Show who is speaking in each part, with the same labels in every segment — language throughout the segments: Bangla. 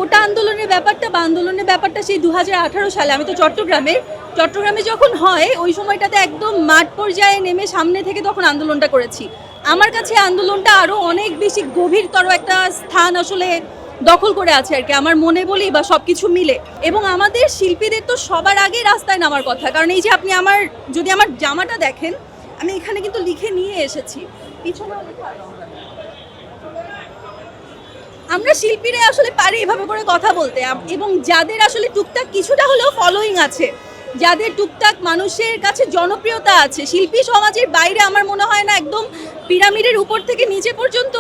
Speaker 1: কোটা আন্দোলনের ব্যাপারটা সেই 2018 সালে, আমি তো চট্টগ্রামে যখন হয় ওই সময়টাতে একদম মাঠ পর্যায়ে নেমে সামনে থেকে তখন আন্দোলনটা করেছি। আমার কাছে আন্দোলনটা আরও অনেক বেশি গভীরতর একটা স্থান আসলে দখল করে আছে আর কি, আমার মনে বলি বা সব কিছু মিলে। এবং আমাদের শিল্পীদের তো সবার আগে রাস্তায় নামার কথা, কারণ এই যে আপনি যদি আমার জামাটা দেখেন, আমি এখানে কিন্তু লিখে নিয়ে এসেছি, পিছনেও লেখা আছে। আমরা শিল্পীরা আসলে পারি এভাবে করে কথা বলতে, এবং যাদের আসলে টুকটাক কিছুটা হলেও ফলোয়িং আছে, যাদের টুকটাক মানুষের কাছে জনপ্রিয়তা আছে, শিল্পী সমাজের বাইরে আমার মনে হয় না একদম পিরামিডের উপর থেকে নিচে পর্যন্ত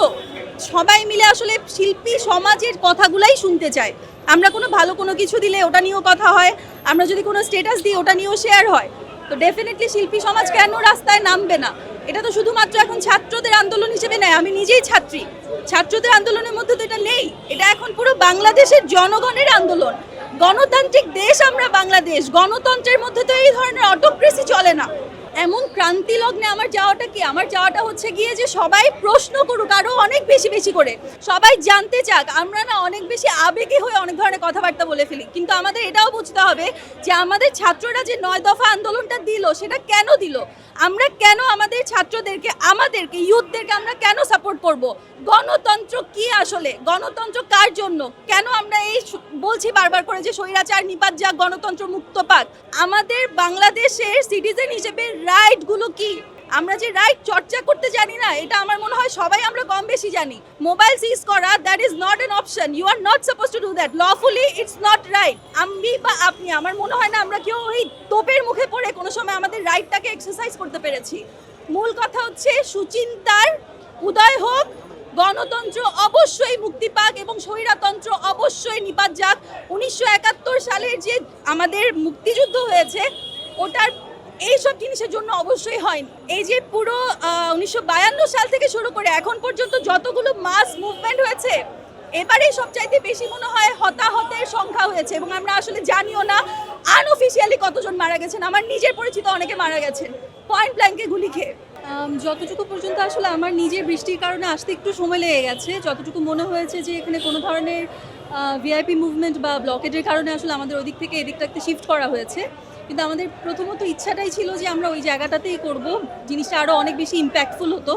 Speaker 1: সবাই মিলে আসলে শিল্পী সমাজের কথাগুলাই শুনতে চায়। আমরা কোনো ভালো কোনো কিছু দিলে ওটা নিয়েও কথা হয়, আমরা যদি কোনো স্ট্যাটাস দিই ওটা নিয়েও শেয়ার হয়। তো ডেফিনেটলি শিল্পী সমাজ কেন রাস্তায় নামবে না? এটা তো শুধুমাত্র এখন ছাত্রদের আন্দোলন হিসেবে নেয়, আমি নিজেই ছাত্রী, ছাত্রদের আন্দোলনের মধ্যে তো এটা নেই, এটা এখন পুরো বাংলাদেশের জনগণের আন্দোলন। গণতান্ত্রিক দেশ আমরা বাংলাদেশ, গণতন্ত্রের মধ্যে তো এই ধরনের অটোক্রেসি চলে না। এমন ক্রান্তি লগ্নে আমার যাওয়াটা হচ্ছে গিয়ে যে সবাই প্রশ্ন করুক আরো অনেক বেশি করে, সবাই জানতে চাক। আমরা না অনেক বেশি আবেগী হয়ে অনেক ধরনের কথাবার্তা বলে ফেলি, কিন্তু আমাদের এটাও বুঝতে হবে যে আমাদের ছাত্ররা যে 9 দফা আন্দোলনটা দিল সেটা কেন দিল, আমরা কেন আমাদের ছাত্রদেরকে, আমাদেরকে ইউথদেরকে আমরা কেন সাপোর্ট করব? গণতন্ত্র কি আসলে? গণতন্ত্র কার জন্য? কেন আমরা এই বলছি বারবার করে যে স্বৈরাচার নিপাত যাক, গণতন্ত্র মুক্ত পাক? আমাদের বাংলাদেশের সিটিজেন হিসেবে রাইটগুলো কি? আমরা যে রাইট চর্চা করতে জানি না, এটা আমার মনে হয় সবাই আমরা কম বেশি জানি। মোবাইল সিজ করা, that is not an option, you are not suppose to do that lawfully, it's not right. আমি বা আপনি, আমার মনে হয় না আমরা কেউ ওই তোপের মুখে পড়ে কোনো সময় আমাদের রাইটটাকে এক্সারসাইজ করতে পেরেছি। মূল কথা হচ্ছে সুচিন্তার উদয় হোক, গণতন্ত্র অবশ্যই মুক্তি পাক এবং স্বৈরতন্ত্র অবশ্যই নিপাত যাক। 1971 সালের যে আমাদের মুক্তিযুদ্ধ হয়েছে ওটার এইসব জিনিসের জন্য অবশ্যই হয়নি। এই যে পুরো 1952 সাল থেকে শুরু করে এখন পর্যন্ত যতগুলো মাস মুভমেন্ট হয়েছে, এবারে সবচাইতে বেশি মনে হয় হতাহতের সংখ্যা হয়েছে, এবং আমরা আসলে জানিও না আনঅফিসিয়ালি কতজন মারা গেছেন। আমার নিজের পরিচিত অনেকে মারা গেছেন পয়েন্ট ব্ল্যাঙ্কে গুলি খেয়ে। যতটুকু পর্যন্ত আসলে আমার নিজের বৃষ্টির কারণে আসতে একটু সময় লেগে গেছে, যতটুকু মনে হয়েছে যে এখানে কোনো ধরনের ভিআইপি মুভমেন্ট বা ব্লকেডের কারণে আসলে আমাদের ওই দিক থেকে এদিকটাতে শিফট করা হয়েছে। কিন্তু আমাদের প্রথমত ইচ্ছাটাই ছিল যে আমরা ওই জায়গাটাতেই করব, জিনিসটা আরও অনেক বেশি ইম্প্যাক্টফুল হতো,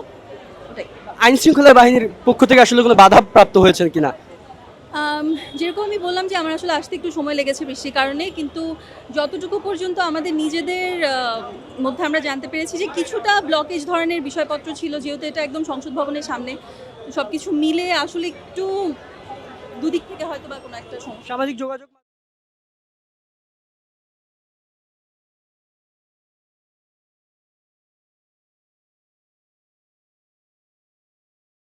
Speaker 1: ওটাই।
Speaker 2: আইন শৃঙ্খলা বাহিনীর পক্ষ থেকে আসলে কোনো বাধা প্রাপ্ত হয়েছে কিনা?
Speaker 1: যেরকম আমি বললাম যে আমার আসলে আসতে একটু সময় লেগেছে বৃষ্টির কারণে, কিন্তু যতটুকু পর্যন্ত আমাদের নিজেদের মধ্যে আমরা জানতে পেরেছি যে কিছুটা ব্লকেজ ধরনের বিষয়পত্র ছিল, যেহেতু এটা একদম সংসদ ভবনের সামনে, সব কিছু মিলে আসলে একটু দুদিক থেকে হয়তো বা কোনো একটা সমস্যা।
Speaker 2: সামাজিক যোগাযোগ